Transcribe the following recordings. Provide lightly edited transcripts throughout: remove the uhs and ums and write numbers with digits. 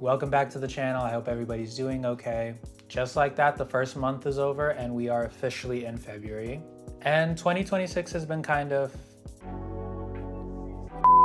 Welcome back to the channel. I hope everybody's doing okay. Just like that, the first month is over and we are officially in February. And 2026 has been kind of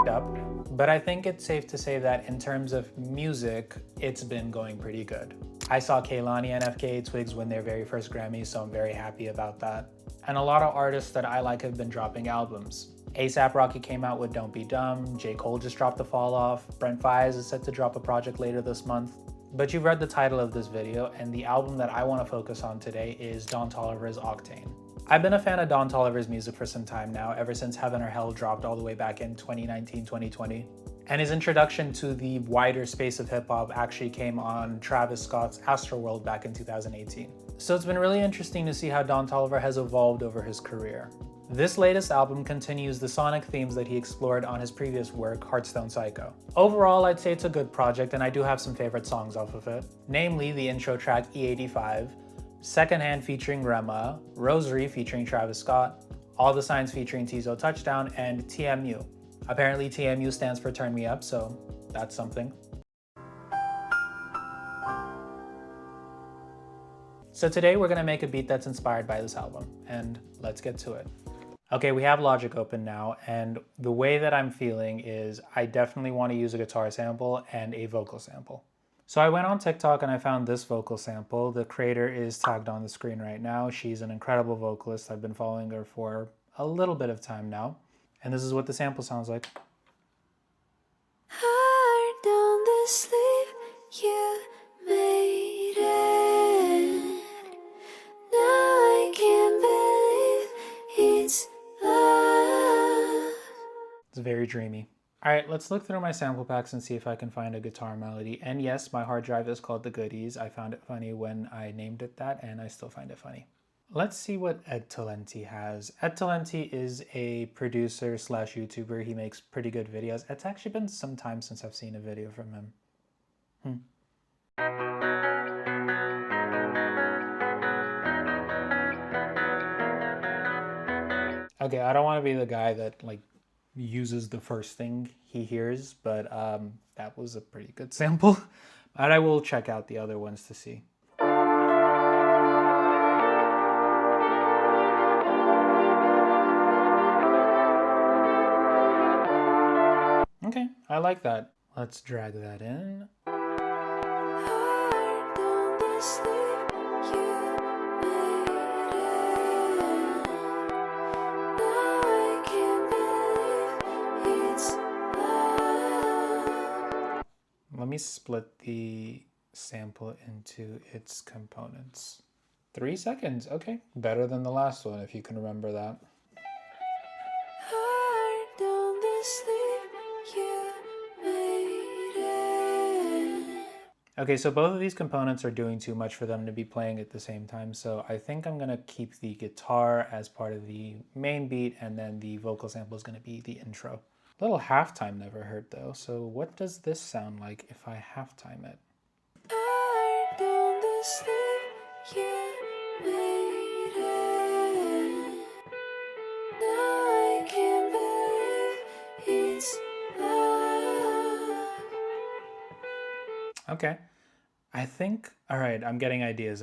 up, but I think it's safe to say that in terms of music, it's been going pretty good. I saw Kehlani and FKA Twigs win their very first Grammy, so I'm very happy about that. And a lot of artists that I like have been dropping albums. A$AP Rocky came out with Don't Be Dumb, J. Cole just dropped The Fall Off, Brent Faiyaz is set to drop a project later this month. But you've read the title of this video, and the album that I want to focus on today is Don Toliver's Octane. I've been a fan of Don Toliver's music for some time now, ever since Heaven or Hell dropped all the way back in 2019-2020. And his introduction to the wider space of hip-hop actually came on Travis Scott's Astroworld back in 2018. So it's been really interesting to see how Don Toliver has evolved over his career. This latest album continues the sonic themes that he explored on his previous work, Heartstone Psycho. Overall, I'd say it's a good project, and I do have some favorite songs off of it, namely the intro track E85, Secondhand featuring Rema, Rosary featuring Travis Scott, All the Signs featuring Tizo Touchdown, and TMU. Apparently TMU stands for Turn Me Up, so that's something. So today we're gonna make a beat that's inspired by this album, and let's get to it. Okay, we have Logic open now, and the way that I'm feeling is I definitely want to use a guitar sample and a vocal sample. So I went on TikTok and I found this vocal sample. The creator is tagged on the screen right now. She's an incredible vocalist. I've been following her for a little bit of time now. And this is what the sample sounds like. Heart on the sleeve, you made it. Now I can't believe it's love. It's very dreamy. All right, let's look through my sample packs and see if I can find a guitar melody. And yes, my hard drive is called The Goodies. I found it funny when I named it that, and I still find it funny. Let's see what Ed Talenti has. Ed Talenti is a producer slash YouTuber. He makes pretty good videos. It's actually been some time since I've seen a video from him. Okay, I don't want to be the guy that like uses the first thing he hears, but that was a pretty good sample. But I will check out the other ones to see. Okay, I like that. Let's drag that in. Heart on the sleeve, you made it. Now I can't believe it's love. Let me split the sample into its components. 3 seconds, okay. Better than the last one, if you can remember that. Heart on the sleeve, you made it. Okay, so both of these components are doing too much for them to be playing at the same time, so I think I'm gonna keep the guitar as part of the main beat, and then the vocal sample is gonna be the intro. Little halftime never hurt though, so what does this sound like if I halftime it? Heart on the sleeve, you made it. Now I can't believe it's love. Okay, I think, all right, I'm getting ideas.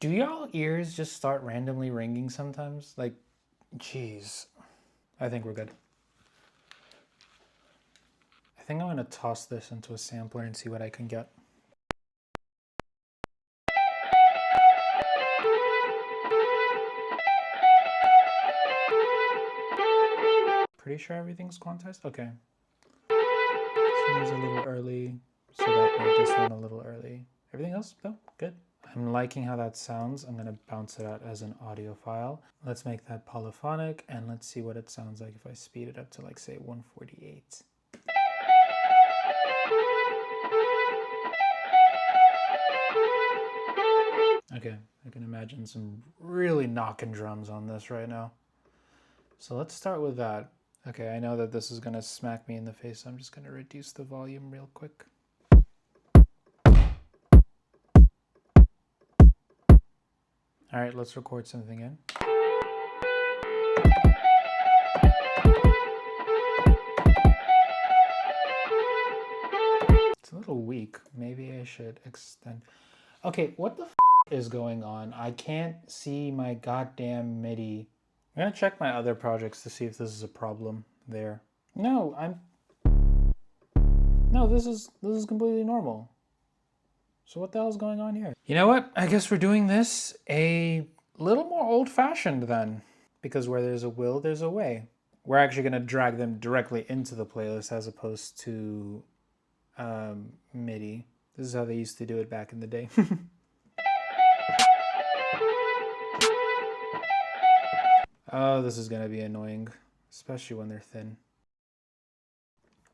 Do y'all ears just start randomly ringing sometimes? Like, jeez. I think we're good. I think I'm gonna toss this into a sampler and see what I can get. Pretty sure everything's quantized? Okay. This one's a little early, so that made this one a little early. Everything else, though, good. I'm liking how that sounds. I'm gonna bounce it out as an audio file. Let's make that polyphonic, and let's see what it sounds like if I speed it up to, like, say 148. Okay, I can imagine some really knocking drums on this right now. So let's start with that. Okay, I know that this is gonna smack me in the face, so I'm just gonna reduce the volume real quick. All right, let's record something in. should extend. Okay, what the is going on? I can't see my goddamn MIDI. I'm gonna check my other projects to see if this is a problem there. No, this is completely normal. So what the hell is going on here? You know what? I guess we're doing this a little more old-fashioned then, because where there's a will, there's a way. We're actually gonna drag them directly into the playlist as opposed to MIDI. This is how they used to do it back in the day. Oh, this is gonna be annoying, especially when they're thin.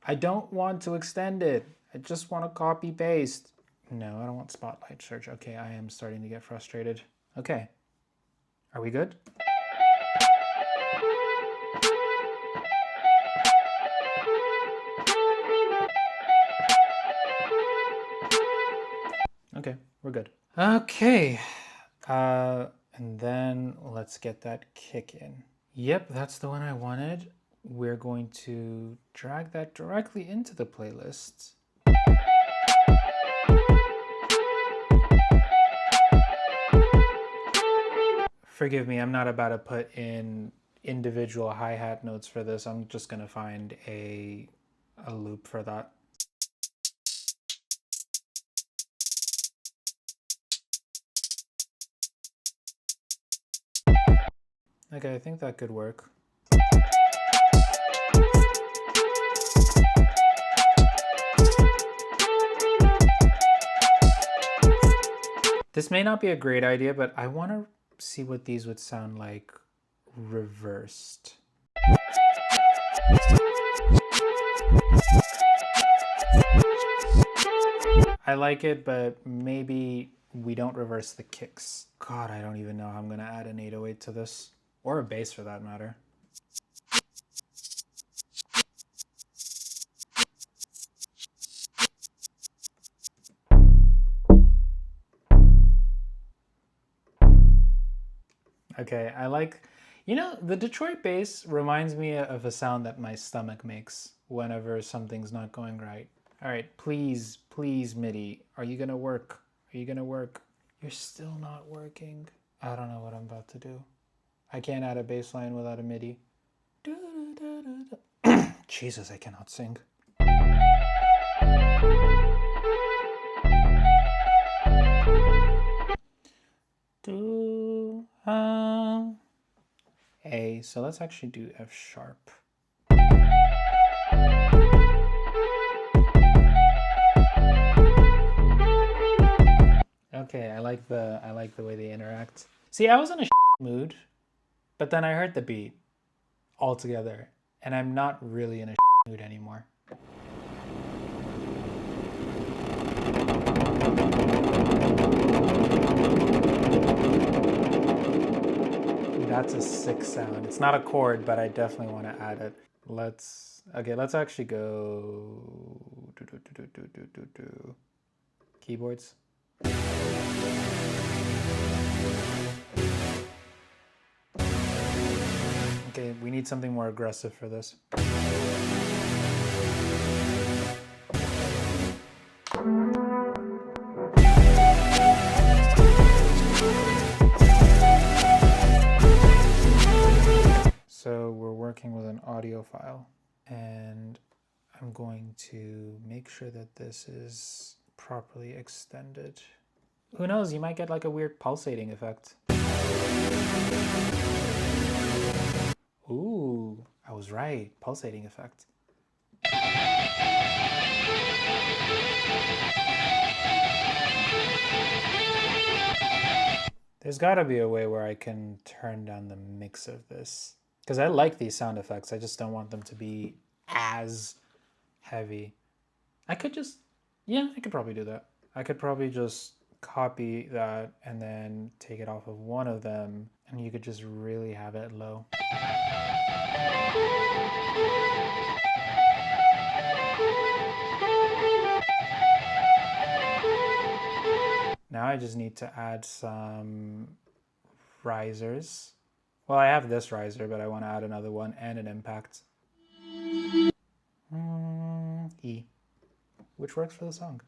I don't want to extend it. I just want to copy paste. No, I don't want spotlight search. Okay, I am starting to get frustrated. Okay, are we good? Okay, we're good. Okay, and then let's get that kick in. Yep, that's the one I wanted. We're going to drag that directly into the playlist. Forgive me, I'm not about to put in individual hi-hat notes for this. I'm just gonna find a loop for that. Okay, I think that could work. This may not be a great idea, but I want to see what these would sound like reversed. I like it, but maybe we don't reverse the kicks. God, I don't even know how I'm going to add an 808 to this, or a bass for that matter. Okay, I like, you know, the Detroit bass reminds me of a sound that my stomach makes whenever something's not going right. All right, please, please, MIDI, are you gonna work? Are you gonna work? You're still not working. I don't know what I'm about to do. I can't add a bass line without a MIDI. Jesus, I cannot sing. A, so let's actually do F sharp. Okay, I like the way they interact. See, I was in a mood, but then I heard the beat altogether, and I'm not really in a mood anymore. That's a sick sound. It's not a chord, but I definitely want to add it. Let's actually go keyboards. Okay, we need something more aggressive for this. So we're working with an audio file, and I'm going to make sure that this is properly extended. Who knows, you might get like a weird pulsating effect. Ooh, I was right, pulsating effect. There's gotta be a way where I can turn down the mix of this. Because I like these sound effects, I just don't want them to be as heavy. I could just, yeah, I could probably do that. I could probably just copy that and then take it off of one of them, and you could just really have it low. Now I just need to add some risers. Well, I have this riser, but I want to add another one and an impact. E, which works for the song.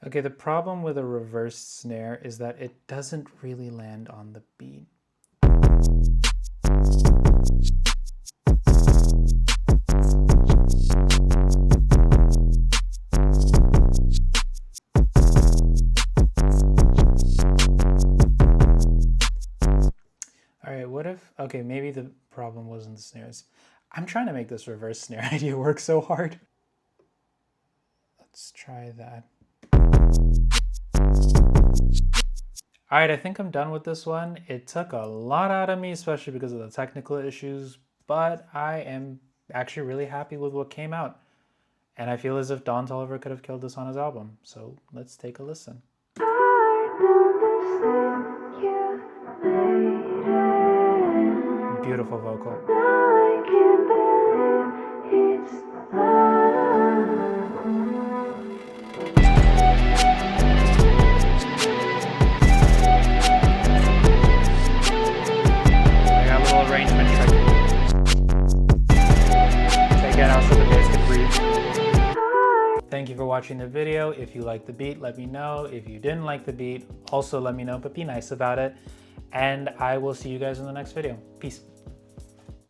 Okay, the problem with a reversed snare is that it doesn't really land on the beat. All right, what if, okay, maybe the problem wasn't the snares. I'm trying to make this reverse snare idea work so hard. Let's try that. All right, I think I'm done with this one. It took a lot out of me, especially because of the technical issues, but I am actually really happy with what came out. And I feel as if Don Toliver could have killed this on his album. So let's take a listen. Beautiful vocal. Thank you for watching the video. If you liked the beat, let me know. If you didn't like the beat, also let me know, but be nice about it. And I will see you guys in the next video. Peace.